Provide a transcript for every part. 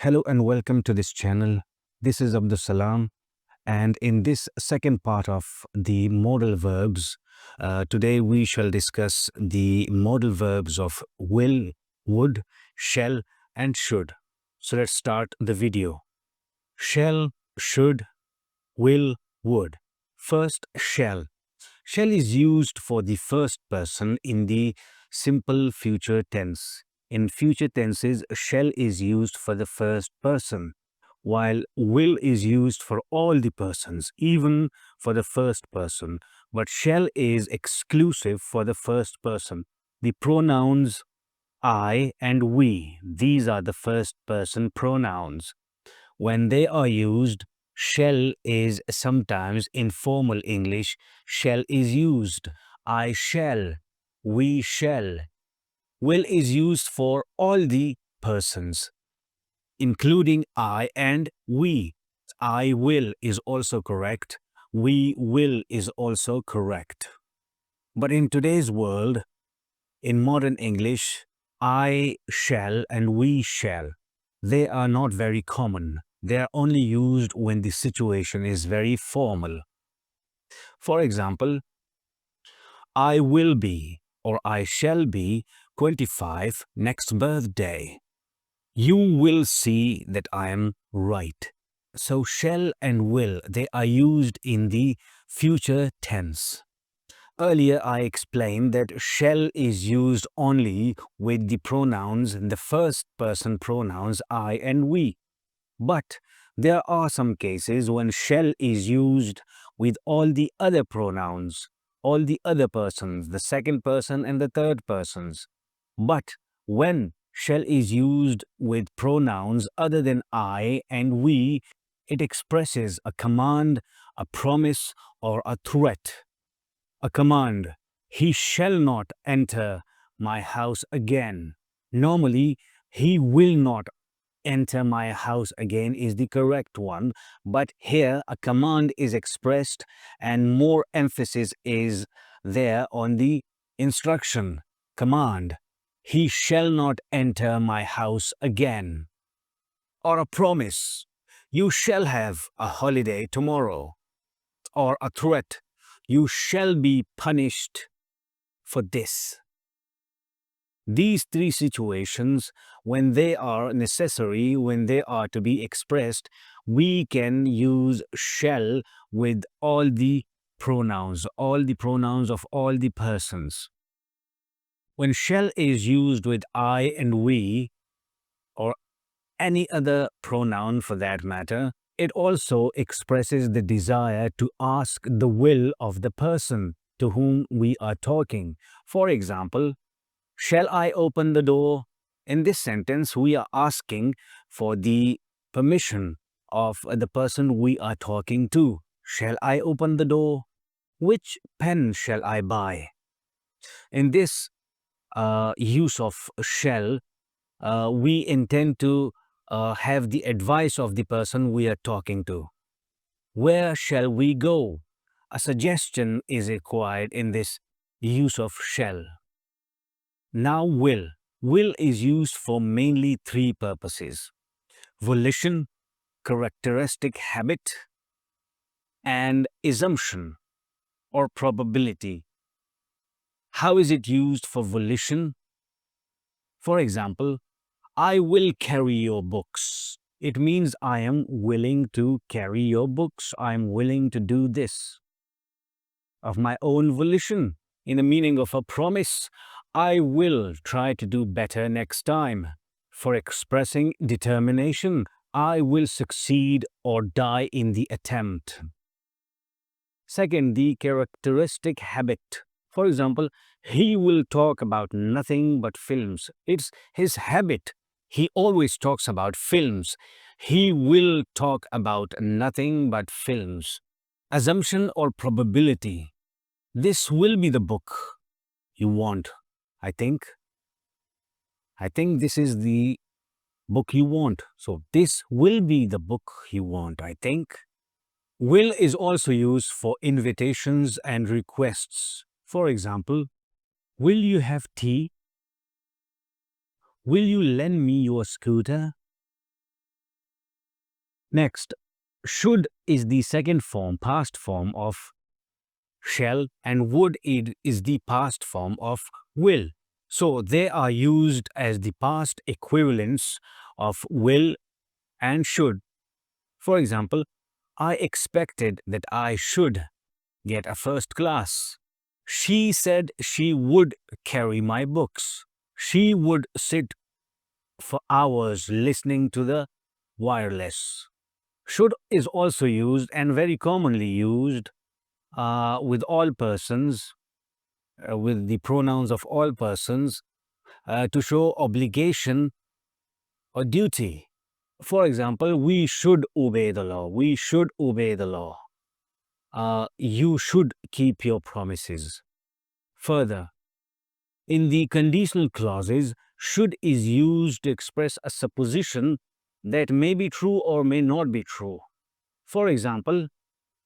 Hello and welcome to this channel. This is Abdul Salam, and in this second part of the modal verbs, today we shall discuss the modal verbs of will, would, shall, and should. So let's start the video. Shall, should, will, would. First, shall. Shall is used for the first person in the simple future tense. In future tenses, shall is used for the first person, while will is used for all the persons, even for the first person. But shall is exclusive for the first person. The pronouns I and we, these are the first person pronouns. When they are used, shall is sometimes in formal English, shall is used. I shall, we shall. Will is used for all the persons, including I and we. I will is also correct. We will is also correct. But in today's world, in modern English, I shall and we shall, they are not very common. They are only used when the situation is very formal. For example, I will be or I shall be 25 next birthday. You will see that I am right. So shall and will, they are used in the future tense. Earlier, I explained that shall is used only with the pronouns, the first person pronouns I and we. But there are some cases when shall is used with all the other pronouns, all the other persons, the second person and the third persons. But when shall is used with pronouns other than I and we, it expresses a command, a promise, or a threat. A command, he shall not enter my house again. Normally, he will not enter my house again is the correct one, but here a command is expressed and more emphasis is there on the instruction, command. He shall not enter my house again. Or a promise, you shall have a holiday tomorrow. Or a threat, you shall be punished for this. These three situations, when they are necessary, when they are to be expressed, we can use shall with all the pronouns of all the persons. When shall is used with I and we, or any other pronoun for that matter, it also expresses the desire to ask the will of the person to whom we are talking. For example, shall I open the door? In this sentence, we are asking for the permission of the person we are talking to. Shall I open the door? Which pen shall I buy? In this use of shall, we intend to have the advice of the person we are talking to. Where shall we go? A suggestion is required in this use of shall. Now will. Will is used for mainly three purposes: volition, characteristic habit, and assumption or probability. How is it used for volition? For example, I will carry your books. It means I am willing to carry your books. I am willing to do this of my own volition. In the meaning of a promise, I will try to do better next time. For expressing determination, I will succeed or die in the attempt. Second, the characteristic habit. For example, he will talk about nothing but films. It's his habit. He always talks about films. He will talk about nothing but films. Assumption or probability. This will be the book you want, I think. I think this is the book you want. So this will be the book you want, I think. Will is also used for invitations and requests. For example, will you have tea? Will you lend me your scooter? Next, should is the second form, past form of shall, and would is the past form of will. So they are used as the past equivalents of will and should. For example, I expected that I should get a first class. She said she would carry my books. She would sit for hours listening to the wireless. Should is also used and very commonly used with all persons, with the pronouns of all persons, to show obligation or duty. For example, we should obey the law. We should obey the law. You should keep your promises. Further, in the conditional clauses, should is used to express a supposition that may be true or may not be true. For example,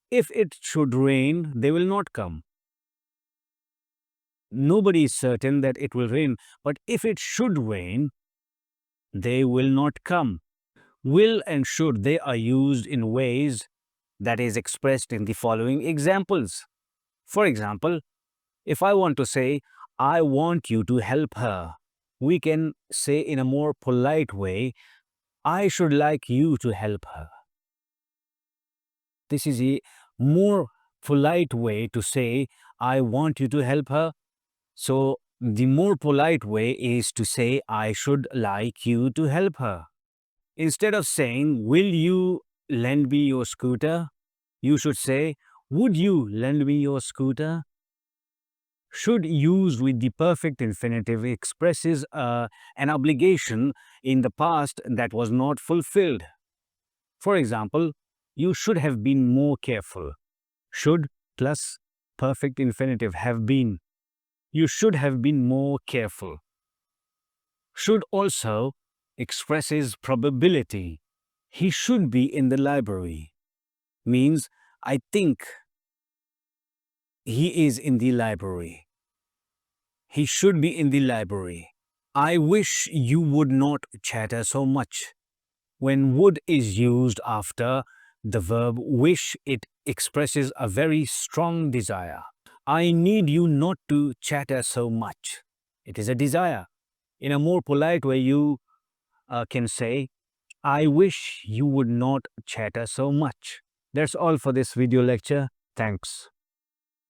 if it should rain, they will not come. Nobody is certain that it will rain, but if it should rain, they will not come. Will and should, they are used in ways that is expressed in the following examples. For example, if I want to say, I want you to help her, we can say in a more polite way, I should like you to help her. This is a more polite way to say, I want you to help her. So, the more polite way is to say, I should like you to help her. Instead of saying, will you lend me your scooter? You should say, would you lend me your scooter? Should used with the perfect infinitive expresses an obligation in the past that was not fulfilled. For example, you should have been more careful. Should plus perfect infinitive have been. You should have been more careful. Should also expresses probability. He should be in the library. Means, I think he is in the library. He should be in the library. I wish you would not chatter so much. When would is used after the verb wish, it expresses a very strong desire. I need you not to chatter so much. It is a desire. In a more polite way, you can say, I wish you would not chatter so much. That's all for this video lecture. Thanks.